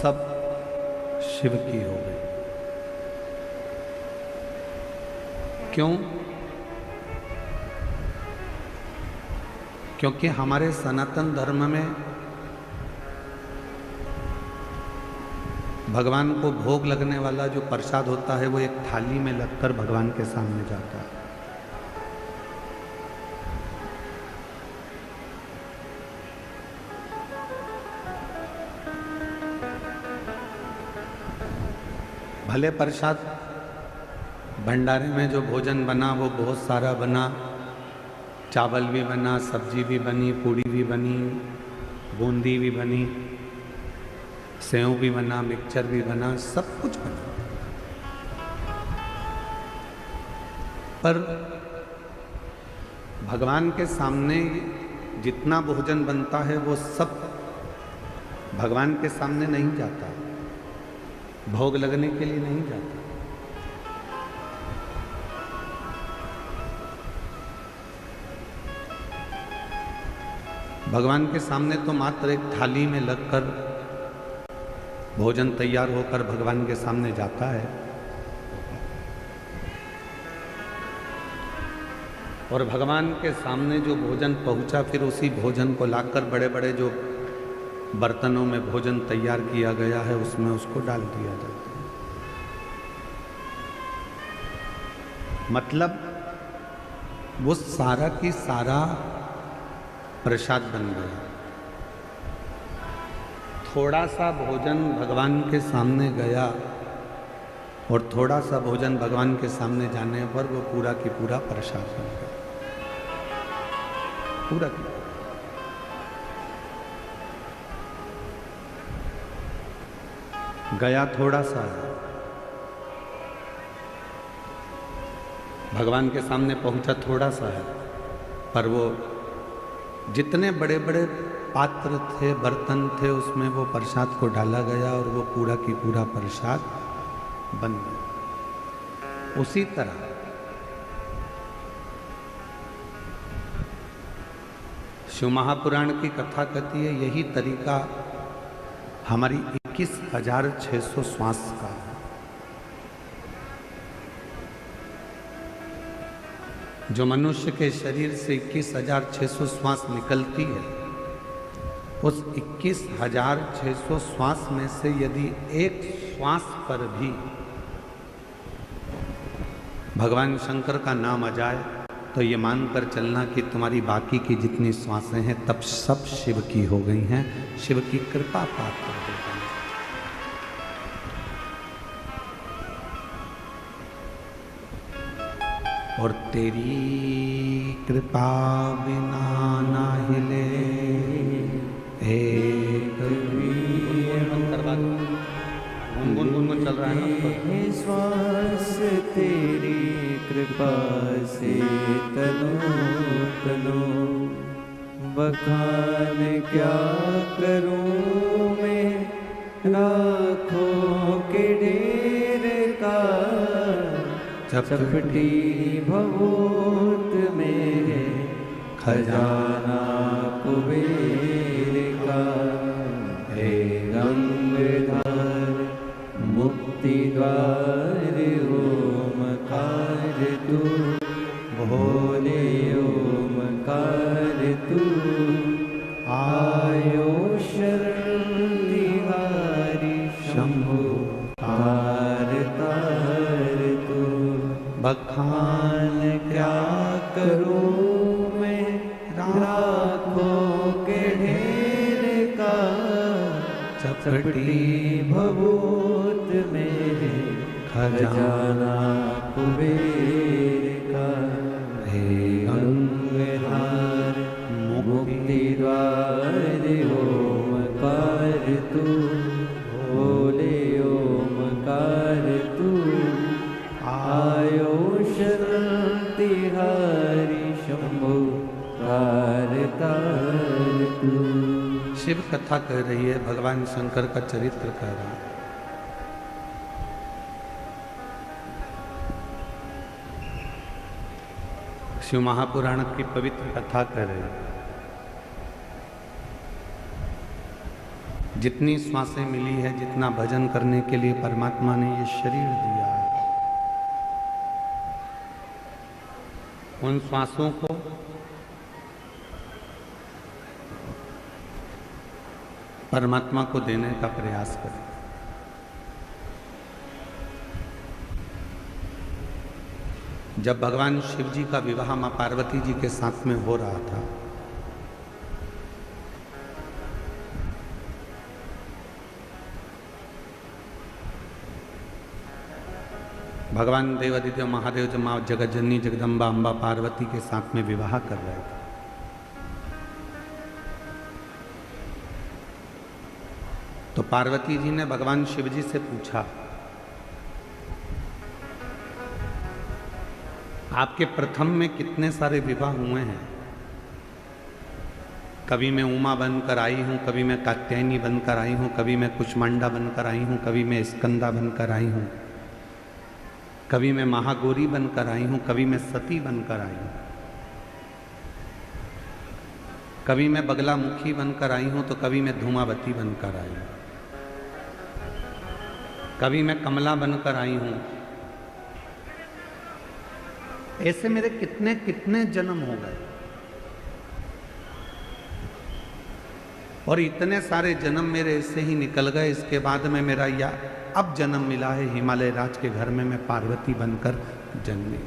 सब शिव की हो गई। क्यों? क्योंकि हमारे सनातन धर्म में भगवान को भोग लगने वाला जो प्रसाद होता है वो एक थाली में लगकर भगवान के सामने जाता है। भले प्रसाद भंडारे में जो भोजन बना वो बहुत सारा बना, चावल भी बना, सब्जी भी बनी, पूड़ी भी बनी, बूंदी भी बनी, सेव भी बना, मिक्सचर भी बना, सब कुछ बना, पर भगवान के सामने जितना भोजन बनता है वो सब भगवान के सामने नहीं जाता, भोग लगने के लिए नहीं जाता। भगवान के सामने तो मात्र एक थाली में लगकर भोजन तैयार होकर भगवान के सामने जाता है, और भगवान के सामने जो भोजन पहुंचा फिर उसी भोजन को लाकर बड़े बड़े जो बर्तनों में भोजन तैयार किया गया है उसमें उसको डाल दिया जाता है। मतलब वो सारा की सारा प्रसाद बन गया। थोड़ा सा भोजन भगवान के सामने गया और थोड़ा सा भोजन भगवान के सामने जाने पर वो पूरा की पूरा प्रसाद बन गया, पूरा की। गया थोड़ा सा, भगवान के सामने पहुंचा थोड़ा सा है, पर वो जितने बड़े बड़े पात्र थे, बर्तन थे, उसमें वो प्रसाद को डाला गया और वो पूरा की पूरा प्रसाद बन गया। उसी तरह शिव महापुराण की कथा कहती है यही तरीका हमारी 21,600 श्वास का है। जो मनुष्य के शरीर से 21,600 श्वास निकलती है, उस 21,600 श्वास में से यदि एक श्वास पर भी भगवान शंकर का नाम आ जाए तो ये मानकर चलना कि तुम्हारी बाकी की जितनी श्वासें हैं तब सब शिव की हो गई हैं, शिव की कृपा पात्र हो गई। और तेरी कृपा बिना ना हिले एक गुनगुन चल रहा है ना, श्वास तेरी कृपा से तनो तनो, बखान क्या करूं मैं लाखों के ढेर का, चपटी भभूत में खजाना कुबेर का, हे गंगाधर मुक्ति द्वार ओमकार तू, भोले ओमकार तू, आयो शरण तिहारी शंभु तार तार तू, बखान क्या करूं मैं लाखों के ढेर का, चपटी भभूत में खजाना कुबेर का, हे गंगाधर मुक्ति द्वार ओमकार तू, भोले ओमकार तू, आयो शरण तिहारी शंभु तार तार तू। शिव कथा कह रही है, भगवान शंकर का चरित्र कह रहा है। शिव महापुराण की पवित्र कथा कह रहे हैं। जितनी श्वासें मिली है, जितना भजन करने के लिए परमात्मा ने ये शरीर दिया है, उन श्वासों को परमात्मा को देने का प्रयास करें। जब भगवान शिव जी का विवाह मां पार्वती जी के साथ में हो रहा था, भगवान देवादिदेव महादेव जब मां जगज्जननी जगदम्बा अम्बा पार्वती के साथ में विवाह कर रहे थे, तो पार्वती जी ने भगवान शिव जी से पूछा, आपके प्रथम में कितने सारे विवाह हुए हैं? कभी मैं उमा बनकर आई हूँ, कभी मैं कात्यायनी बनकर आई हूँ, कभी मैं कुष्मांडा बनकर आई हूँ, कभी मैं स्कंदा बनकर आई हूँ, कभी मैं महागौरी बनकर आई हूँ, कभी मैं सती बनकर आई हूँ, कभी मैं बगलामुखी बनकर आई हूँ, तो कभी मैं धूमावती बनकर आई हूँ, कभी मैं कमला बनकर आई हूँ। ऐसे मेरे कितने कितने जन्म हो गए, और इतने सारे जन्म मेरे ऐसे ही निकल गए। इसके बाद में मेरा या अब जन्म मिला है हिमालय राज के घर में, मैं पार्वती बनकर जन्मी।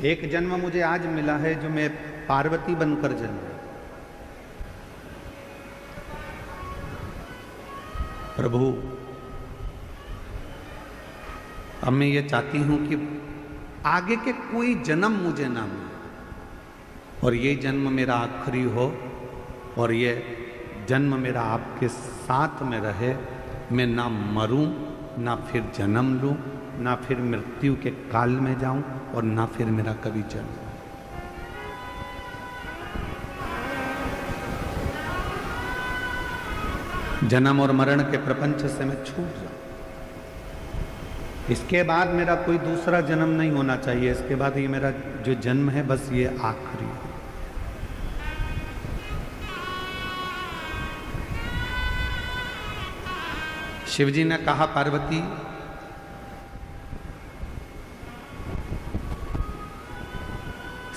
एक जन्म मुझे आज मिला है जो मैं पार्वती बनकर जन्मी। प्रभु, अब मैं ये चाहती हूं कि आगे के कोई जन्म मुझे ना मिले, और ये जन्म मेरा आखिरी हो, और ये जन्म मेरा आपके साथ में रहे। मैं ना मरूं, ना फिर जन्म लूं, ना फिर मृत्यु के काल में जाऊं, और ना फिर मेरा कभी जन्म। जन्म और मरण के प्रपंच से मैं छूट जाऊं। इसके बाद मेरा कोई दूसरा जन्म नहीं होना चाहिए। इसके बाद ये मेरा जो जन्म है, बस ये आखिरी है। शिव जी ने कहा, पार्वती,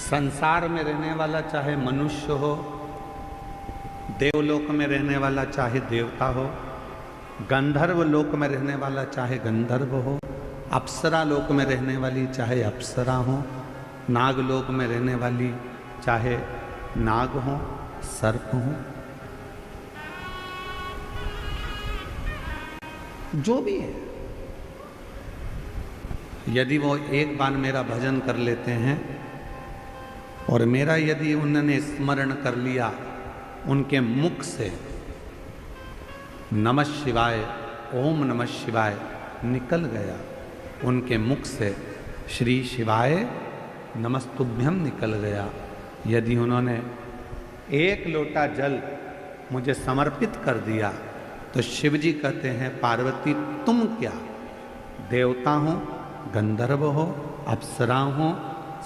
संसार में रहने वाला चाहे मनुष्य हो, देवलोक में रहने वाला चाहे देवता हो, गंधर्व लोक में रहने वाला चाहे गंधर्व हो, अप्सरा लोक में रहने वाली चाहे अप्सरा हो, नागलोक में रहने वाली चाहे नाग हो, सर्प हो, जो भी है, यदि वो एक बार मेरा भजन कर लेते हैं और मेरा यदि उन्होंने स्मरण कर लिया, उनके मुख से नमः शिवाय, ओम नमः शिवाय निकल गया, उनके मुख से श्री शिवाय नमस्तुभ्यम निकल गया, यदि उन्होंने एक लोटा जल मुझे समर्पित कर दिया, तो शिव जी कहते हैं, पार्वती तुम क्या, देवता हो, गंधर्व हो, अप्सरा हो,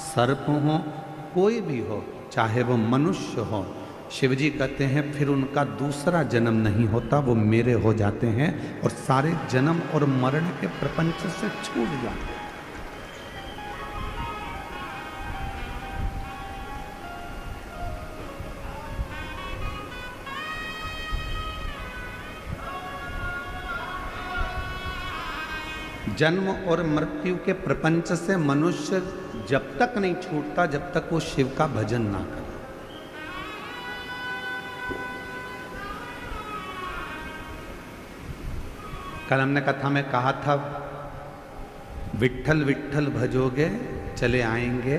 सर्प हो, कोई भी हो, चाहे वो मनुष्य हो, शिव जी कहते हैं फिर उनका दूसरा जन्म नहीं होता, वो मेरे हो जाते हैं और सारे जन्म और मरण के प्रपंच से छूट जाते हैं। जन्म और मृत्यु के प्रपंच से मनुष्य जब तक नहीं छूटता, जब तक वो शिव का भजन ना करे। कल हमने कथा में कहा था, विट्ठल विट्ठल भजोगे चले आएंगे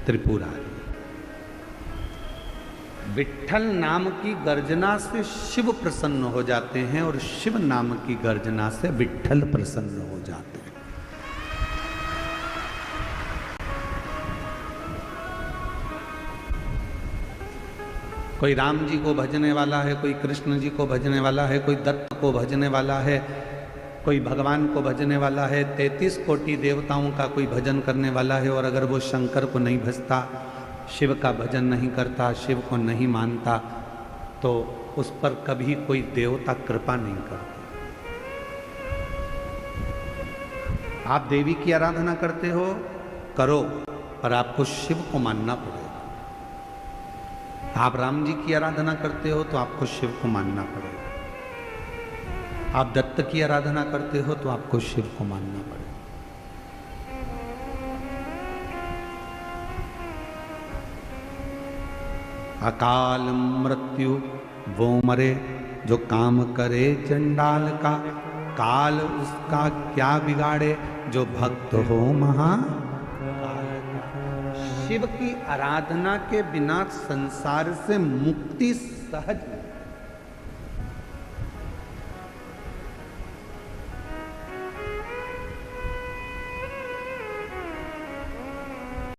त्रिपुरारी। विट्ठल नाम की गर्जना से शिव प्रसन्न हो जाते हैं और शिव नाम की गर्जना से विट्ठल प्रसन्न हो जाते हैं। कोई राम जी को भजने वाला है, कोई कृष्ण जी को भजने वाला है, कोई दत्त को भजने वाला है, कोई भगवान को भजने वाला है, 33 कोटि देवताओं का कोई भजन करने वाला है, और अगर वो शंकर को नहीं भजता, शिव का भजन नहीं करता, शिव को नहीं मानता, तो उस पर कभी कोई देवता कृपा नहीं करता। आप देवी की आराधना करते हो, करो, पर आपको शिव को मानना पड़ेगा। आप राम जी की आराधना करते हो तो आपको शिव को मानना पड़ेगा। आप दत्त की आराधना करते हो तो आपको शिव को मानना पड़ेगा। अकाल मृत्यु वो मरे जो काम करे चंडाल का, काल उसका क्या बिगाड़े जो भक्त हो महा। शिव की आराधना के बिना संसार से मुक्ति सहज नहीं।